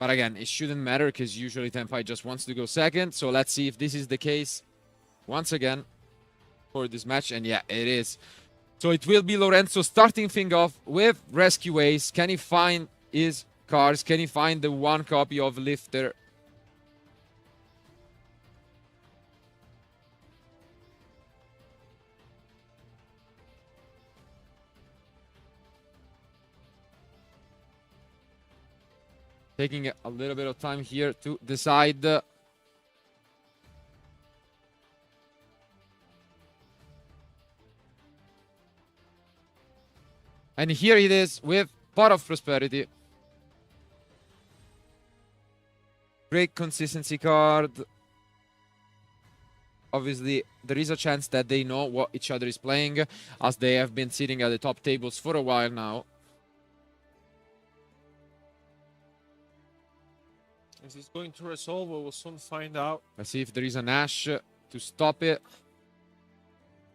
But again, it shouldn't matter because usually Tenpai just wants to go second. So let's see if this is the case once again for this match. And yeah, it is. So it will be Lorenzo starting thing off with Rescue Ace. Can he find his cars? Can he find the one copy of Lifter? Taking a little bit of time here to decide. And here it is with Pot of Prosperity. Great consistency card. Obviously, there is a chance that they know what each other is playing, as they have been sitting at the top tables for a while now. Is this going to resolve? We will soon find out. Let's see if there is an Ash to stop it.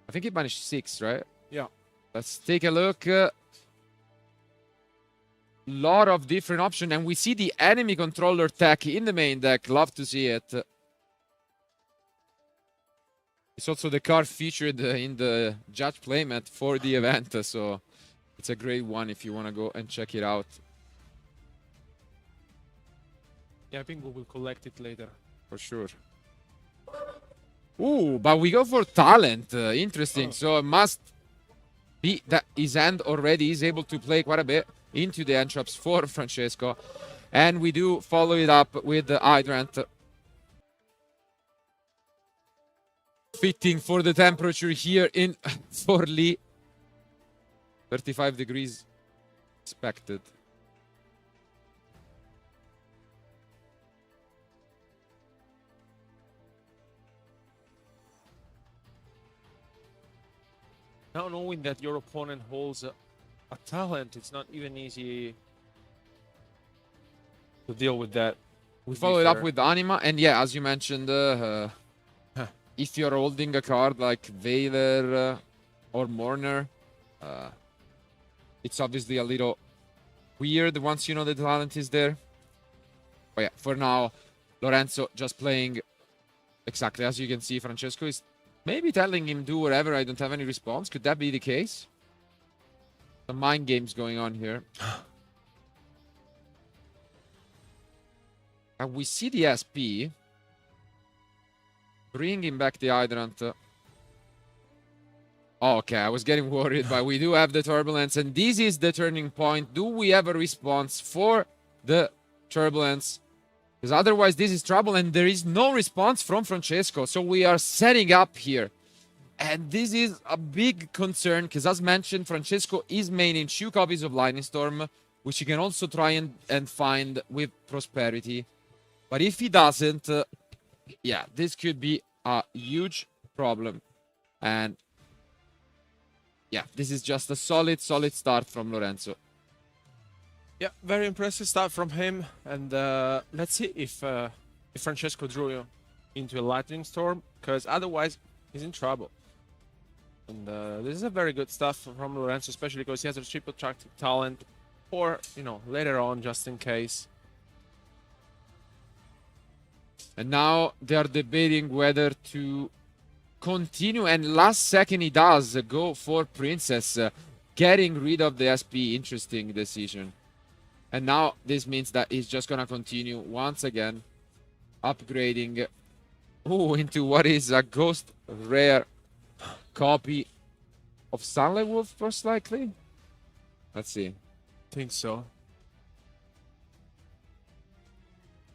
I think he managed 6, right? Yeah. Let's take a look. Lot of different options, and we see the enemy controller tech in the main deck. Love to see it. It's also the card featured in the judge playmat for the event, so it's a great one if you want to go and check it out. Yeah, I think we will collect it later. For sure. Ooh, but we go for talent. Interesting. So it must be that his hand already is able to play quite a bit into the entraps for Francesco. And we do follow it up with the Hydrant. Fitting for the temperature here in Forli. 35 degrees expected. Now knowing that your opponent holds a talent, it's not even easy to deal with that. We follow it up with Anima, and yeah, as you mentioned, if you're holding a card like Veiler or Mourner, it's obviously a little weird once you know the talent is there. But yeah, for now, Lorenzo just playing exactly as you can see. Francesco is maybe telling him do whatever. I don't have any response. Could that be the case? Some mind games going on here. And we see the SP. Bringing back the Hydrant. Oh, okay, I was getting worried, but we do have the Turbulence. And this is the turning point. Do we have a response for the Turbulence? Because otherwise this is trouble and there is no response from Francesco. So we are setting up here. And this is a big concern because as mentioned, Francesco is maining 2 copies of Lightning Storm, which he can also try and find with Prosperity. But if he doesn't, yeah, this could be a huge problem. And yeah, this is just a solid start from Lorenzo. Yeah, very impressive start from him. And let's see if Francesco drew into a Lightning Storm, because otherwise he's in trouble. And this is a very good stuff from Lorenzo, especially because he has a triple attractive talent for, you know, later on, just in case. And now they are debating whether to continue. And last second he does go for Princess, getting rid of the SP. Interesting decision. And now this means that he's just going to continue once again, upgrading into what is a Ghost Rare copy of Sunlight Wolf, most likely. Let's see. I think so.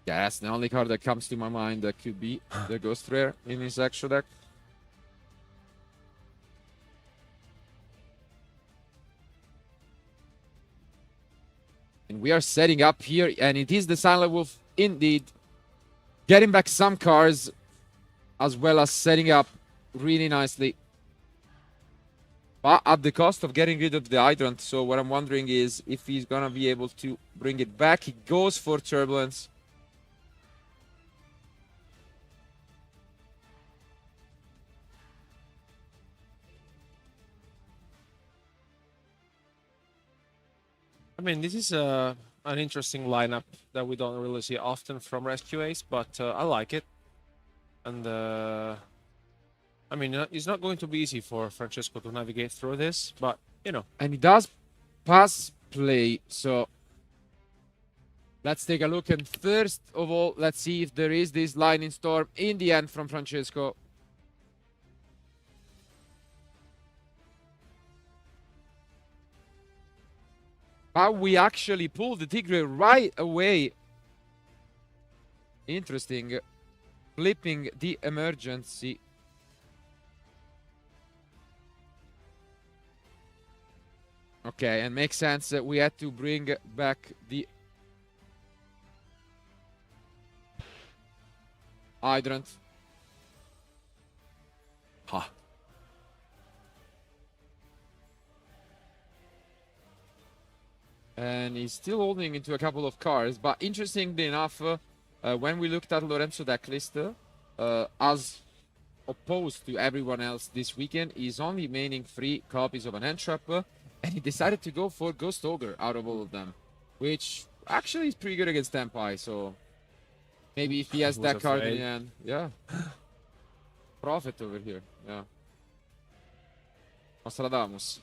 Yeah, that's the only card that comes to my mind that could be the Ghost Rare in his extra deck. And we are setting up here, and it is the Silent Wolf indeed. Getting back some cards, as well as setting up really nicely. But at the cost of getting rid of the Hydrant. So what I'm wondering is if he's going to be able to bring it back. He goes for Turbulence. I mean, this is a an interesting lineup that we don't really see often from Rescue Ace, but I like it. And I mean, it's not going to be easy for Francesco to navigate through this, but you know. And he does pass play, so let's take a look. And first of all, let's see if there is this lightning storm in the end from Francesco. But we actually pulled the Tigre right away. Interesting. Flipping the emergency. Okay, and makes sense that we had to bring back the hydrant. Huh. And he's still holding into a couple of cars. But interestingly enough, when we looked at Lorenzo decklist, as opposed to everyone else this weekend, he's only remaining 3 copies of an end trap, and he decided to go for Ghost Ogre out of all of them, which actually is pretty good against Tenpai. So maybe if he has that card in the end, yeah, profit over here. Yeah, Nostradamus.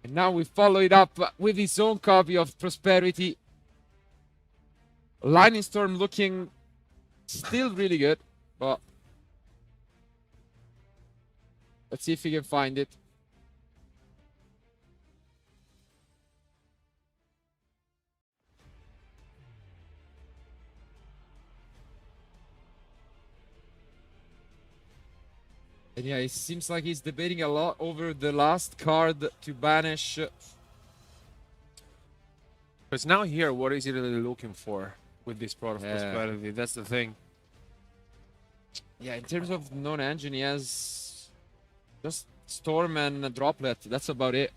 And now we follow it up with his own copy of Prosperity. Lightning Storm looking still really good, but let's see if we can find it. And yeah, it seems like he's debating a lot over the last card to banish. Because now here, what is he really looking for with this Pot of Prosperity? That's the thing. Yeah, in terms of non-engine, he has just Storm and a Droplet. That's about it.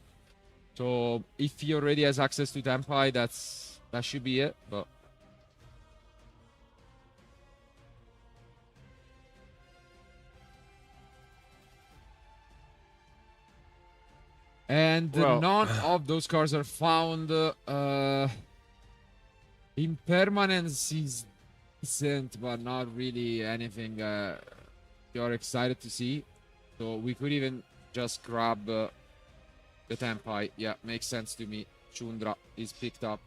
So if he already has access to Tenpai, that should be it. But and none of those cards are found. Impermanence is decent, but not really anything you're excited to see. So we could even just grab the Tenpai. Yeah, makes sense to me. Chundra is picked up.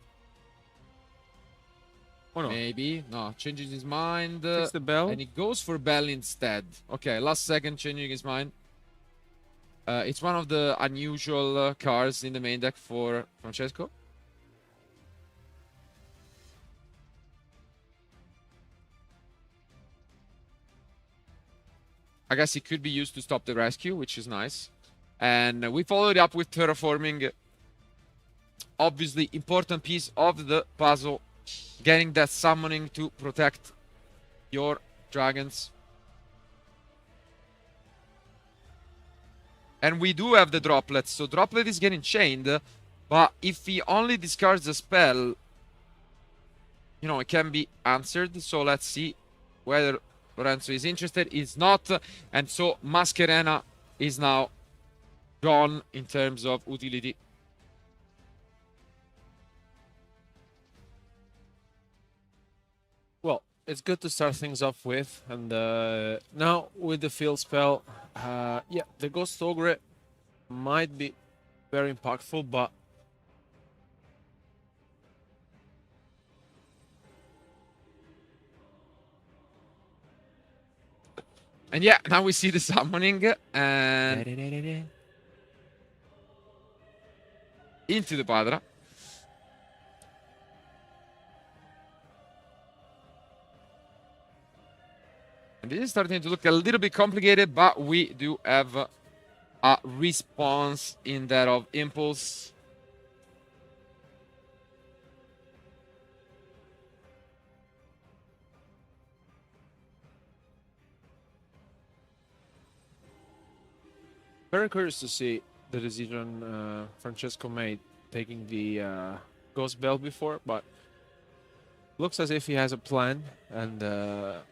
Oh no. Maybe. No, changes his mind. Takes the Bell. And he goes for Bell instead. Okay, last second changing his mind. It's one of the unusual cards in the main deck for Francesco. I guess it could be used to stop the rescue, which is nice. And we followed up with Terraforming. Obviously, important piece of the puzzle. Getting that summoning to protect your dragons. And we do have the Droplet. So Droplet is getting chained. But if he only discards a spell, you know, it can be answered. So let's see whether Lorenzo is interested. He's not. And so Mascherena is now gone in terms of utility. Well, it's good to start things off with. And now with the field spell, yeah, the Ghost Ogre might be very impactful, but and yeah, now we see the summoning and into the Padra. And this is starting to look a little bit complicated, but we do have a response in that of Impulse. very curious to see the decision Francesco made taking the Ghost Bell before, but looks as if he has a plan. And I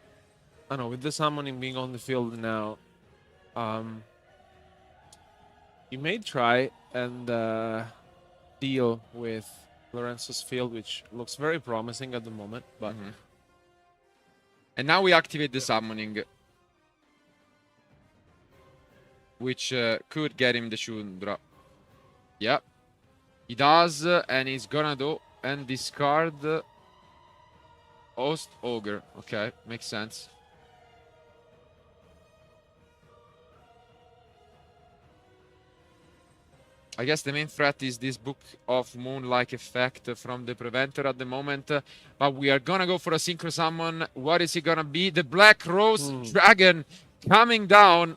don't know, with the summoning being on the field now, he may try and deal with Lorenzo's field, which looks very promising at the moment. But And now we activate the summoning, which could get him the Shundra. Yep. He does, and he's gonna do and discard Host Ogre. Okay, makes sense. I guess the main threat is this Book of Moon-like effect from the Preventer at the moment. But we are gonna go for a Synchro Summon. What is it gonna be? The Black Rose Dragon coming down.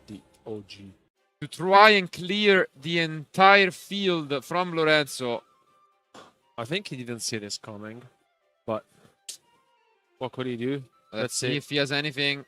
The OG. To try and clear the entire field from Lorenzo. I think he didn't see this coming, but what could he do? Let's see if he has anything.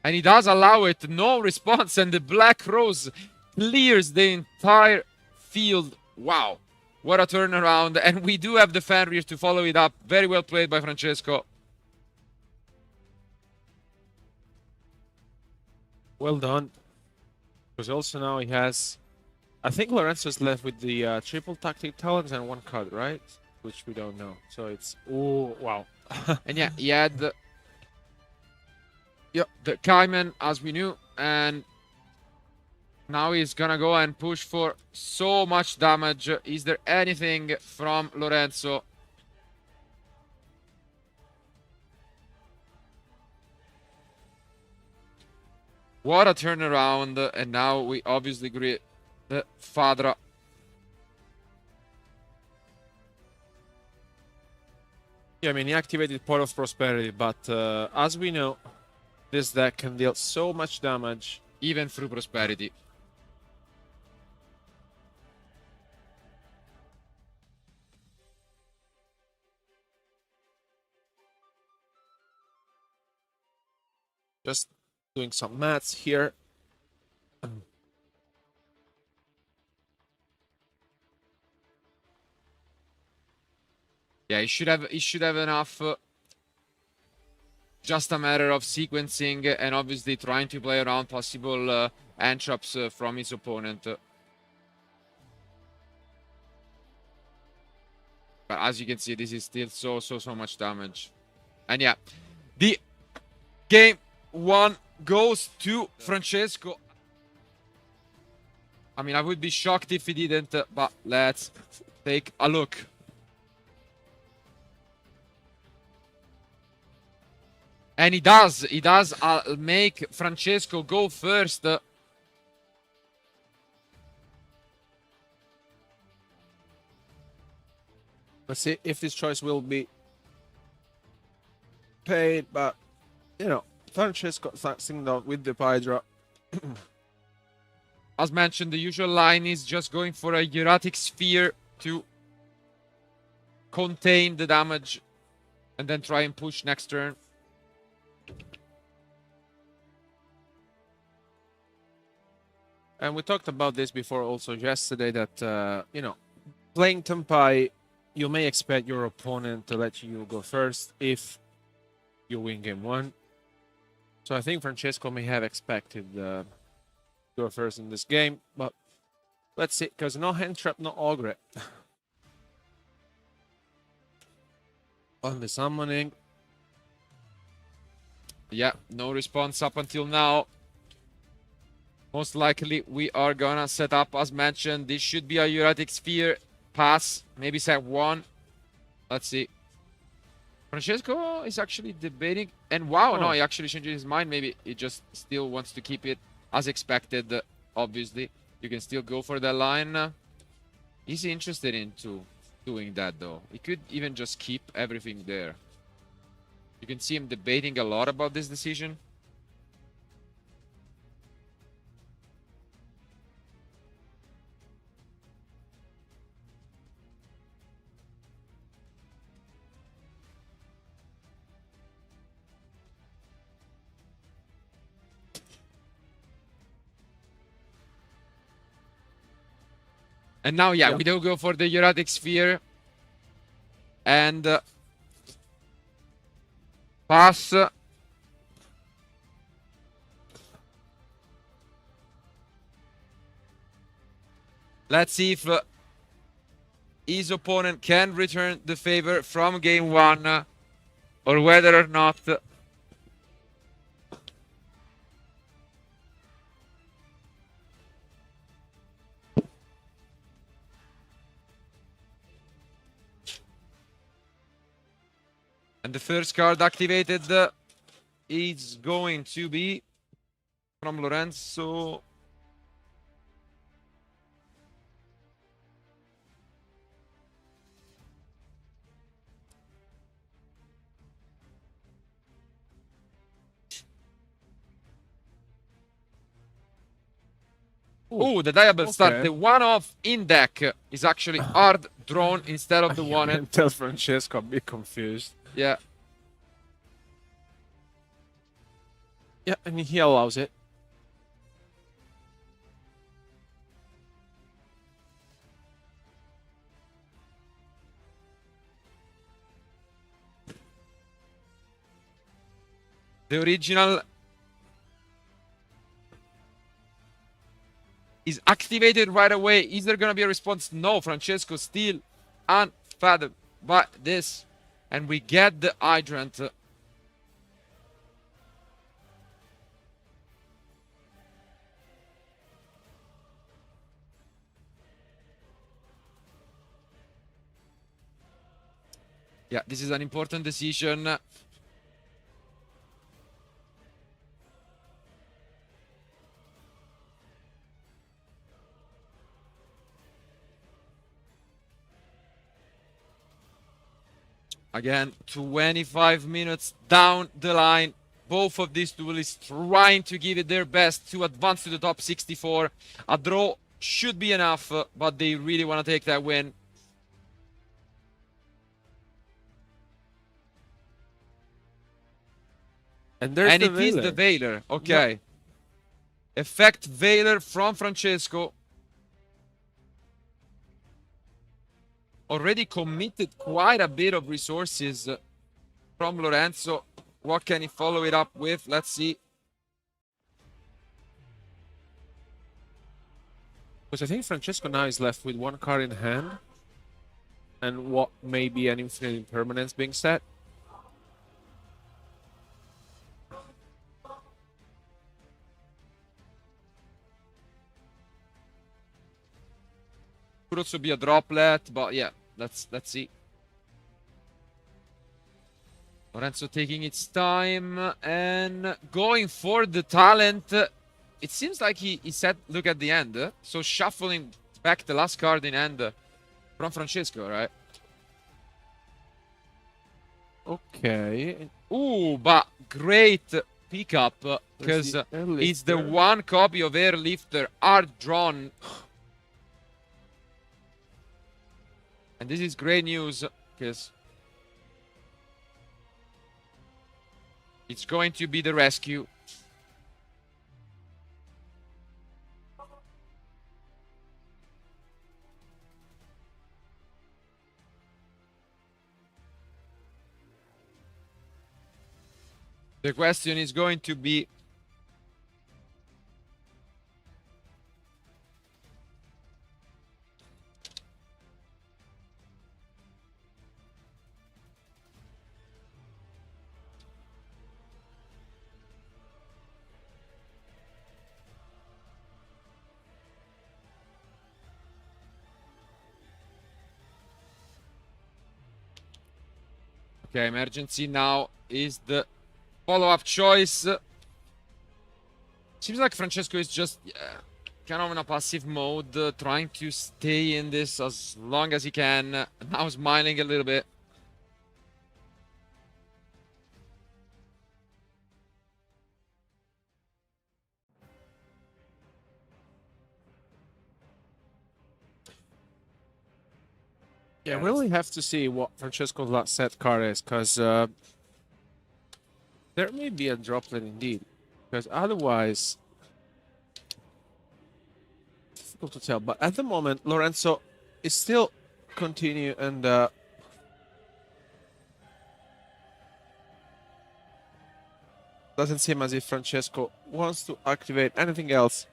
And he does allow it, no response, and the Black Rose clears the entire field. Wow, what a turnaround. And we do have the Fenrir to follow it up. Very well played by Francesco. Well done. Because also now he has, I think Lorenzo's left with the triple tactic talents and one card, right? Which we don't know. So it's, oh, wow. And yeah, he had the Kaiman, as we knew, and now he's gonna go and push for so much damage. Is there anything from Lorenzo? What a turnaround, and now we obviously greet the Fadra. Yeah, I mean, he activated Pot of Prosperity, but as we know, this deck can deal so much damage. Even through Prosperity. Just doing some maths here. Yeah, he should have enough. Just a matter of sequencing and obviously trying to play around possible hand traps from his opponent. But as you can see, this is still so much damage. And yeah, the game one goes to Francesco. I mean, I would be shocked if he didn't, but let's take a look. And he does make Francesco go first. Let's see if this choice will be paid, but, you know, Francesco starting out with the Hydra. As mentioned, the usual line is just going for a Hieratic Sphere to contain the damage and then try and push next turn. And we talked about this before also yesterday that, you know, playing Tenpai, you may expect your opponent to let you go first if you win game one. So I think Francesco may have expected go first in this game, but let's see, because no hand trap, no Ogre. On the summoning. Yeah, no response up until now. Most likely we are gonna set up, as mentioned. This should be a Hieratic Sphere pass, maybe set one. Let's see. Francesco is actually debating, and wow, no, he actually changed his mind. Maybe he just still wants to keep it as expected. Obviously, you can still go for that line. Is he interested into doing that though? He could even just keep everything there. You can see him debating a lot about this decision. And now, yeah, Yeah. we do go for the erratic sphere. And pass. Let's see if his opponent can return the favor from game one, or whether or not. And the first card activated is going to be from Lorenzo. Oh, the Diablo start. okay. The one-off in deck is actually hard drawn instead of the You one. can tell Francesco a bit confused. Yeah. Yeah, and he allows it. The original is activated right away. Is there going to be a response? No. Francesco still unfathomed by this. And we get the Hydrant. Yeah, this is an important decision. Again, 25 minutes down the line. Both of these duelists trying to give it their best to advance to the top 64. A draw should be enough, but they really want to take that win. And there's And the it is the Veiler. Okay. Effect Veiler from Francesco. Already committed quite a bit of resources from Lorenzo. What can he follow it up with? Let's see. Because I think Francesco now is left with one card in hand. And what may be an infinite impermanence being set. Could also be a droplet, but yeah, let's see. Lorenzo taking its time and going for the talent. It seems like he said, look at the end. So shuffling back the last card in hand from Francesco, right? Okay. Ooh, but great pickup because the it's the Airlifter. one copy of Airlifter hard drawn. And this is great news because it's going to be the rescue. The question is going to be okay, emergency now is the follow-up choice. Seems like Francesco is just kind of in a passive mode, trying to stay in this as long as he can. Now smiling a little bit. Yeah, we really have to see what Francesco's last set card is, because there may be a droplet indeed. Because otherwise, difficult to tell. But at the moment, Lorenzo is still continue and doesn't seem as if Francesco wants to activate anything else.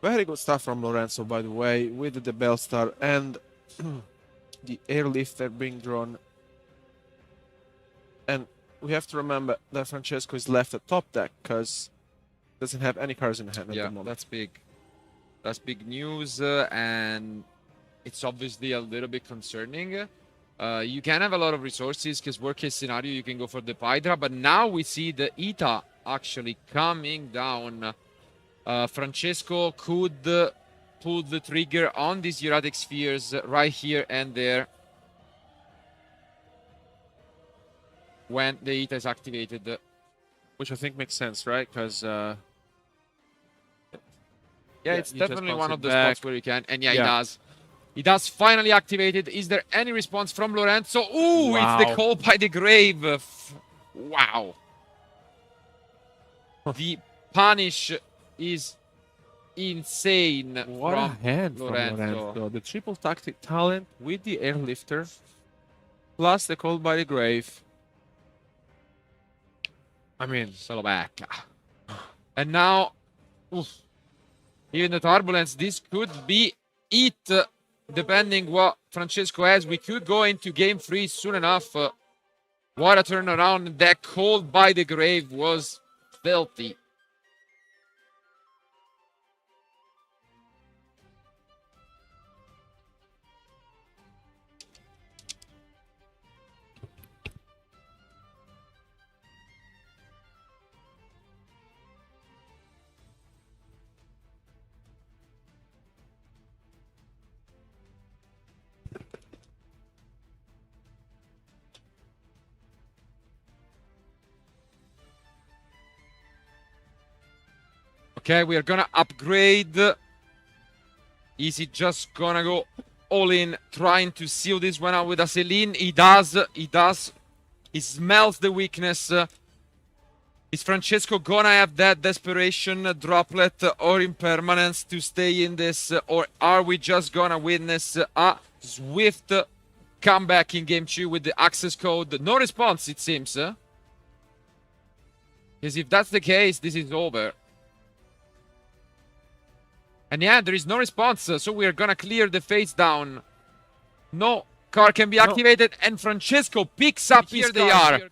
Very good stuff from Lorenzo, by the way, with the Bell Star and the airlifter being drawn. And we have to remember that Francesco is left at top deck because doesn't have any cards in hand at the moment. That's big. That's big news, and it's obviously a little bit concerning. You can have a lot of resources because worst case scenario you can go for the Hydra, but now we see the Ita actually coming down. Francesco could pull the trigger on these erratic spheres right here and there when the Ita is activated. Which I think makes sense, right? Because yeah, it's he just definitely bounce one it of the back. spots where he can. And yeah, he does. He does finally activated. Is there any response from Lorenzo? Ooh, Wow. it's the call by the grave. Wow. The punish is insane What from a hand Lorenzo. from Lorenzo. The triple tactic talent with the airlifter, plus the call by the grave. I mean, Slovak. And now, oof, even the turbulence, this could be it. Depending what Francesco has, we could go into game 3 soon enough. What a turnaround. That call by the grave was filthy. Okay, we are gonna upgrade. Is he just gonna go all in, trying to seal this one out with a Celine? He does. He does. He smells the weakness. Is Francesco gonna have that desperation droplet or impermanence to stay in this? Or are we just gonna witness a swift comeback in game 2 with the access code? No response, it seems. Because if that's the case, this is over. And yeah, there is no response, so we are gonna clear the face down. No card can be activated, and Francesco picks up his they are.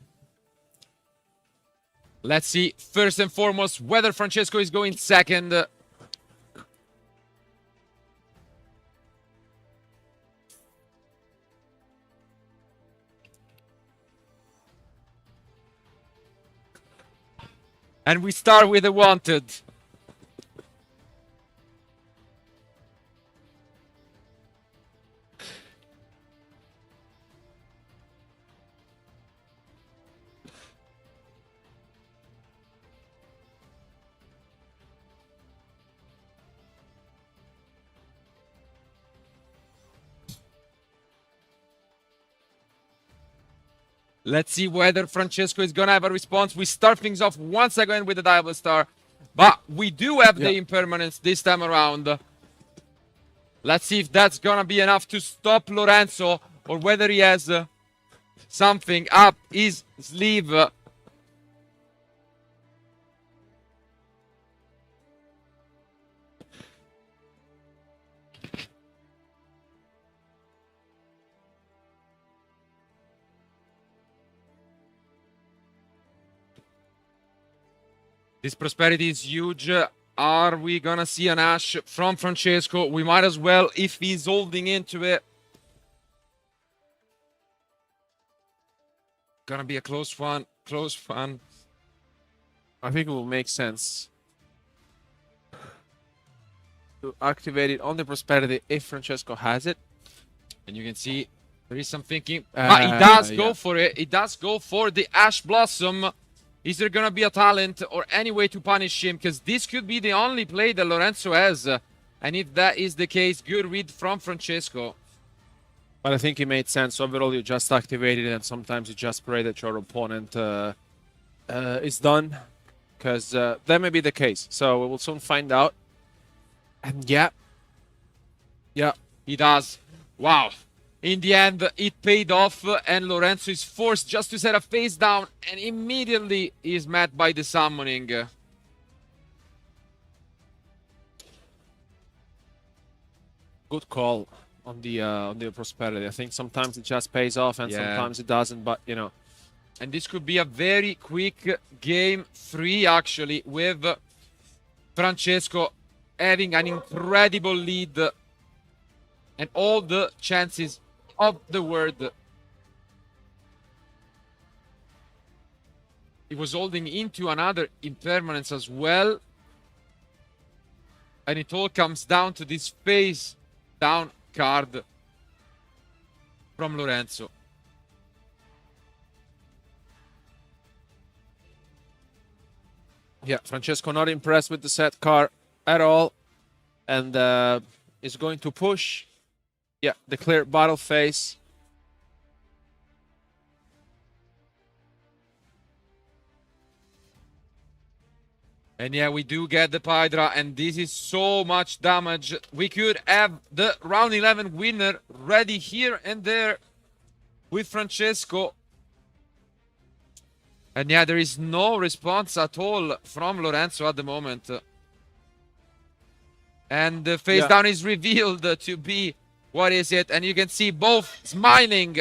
Let's see, first and foremost, whether Francesco is going second. And we start with the wanted. Let's see whether Francesco is gonna have a response. We start things off once again with the Diablo Star, but we do have the impermanence this time around. Let's see if that's gonna be enough to stop Lorenzo, or whether he has something up his sleeve. This prosperity is huge. Are we gonna see an Ash from Francesco? We might as well if he's holding into it. Gonna be a close one. Close one. I think it will make sense to activate it on the prosperity if Francesco has it. And you can see there is some thinking. But he does go for it. He does go for the Ash Blossom. Is there gonna be a talent or any way to punish him? Because this could be the only play that Lorenzo has. And if that is the case, good read from Francesco. But I think it made sense. Overall, you just activated it, and sometimes you just pray that your opponent is done. Because that may be the case. So we will soon find out. And yeah. Yeah. He does. Wow. In the end, it paid off, and Lorenzo is forced just to set a face down, and immediately is met by the summoning. Good call on the prosperity. I think sometimes it just pays off and sometimes it doesn't, but you know. And this could be a very quick game 3, actually, with Francesco having an incredible lead and all the chances of the world. He was holding into another impermanence as well. And it all comes down to this face down card from Lorenzo. Yeah, Francesco not impressed with the set card at all. And is going to push. Yeah, the clear battle face. And yeah, we do get the Hydra, and this is so much damage. We could have the round 11 winner ready here and there with Francesco. And yeah, there is no response at all from Lorenzo at the moment. And the face down is revealed to be, what is it? And you can see both smiling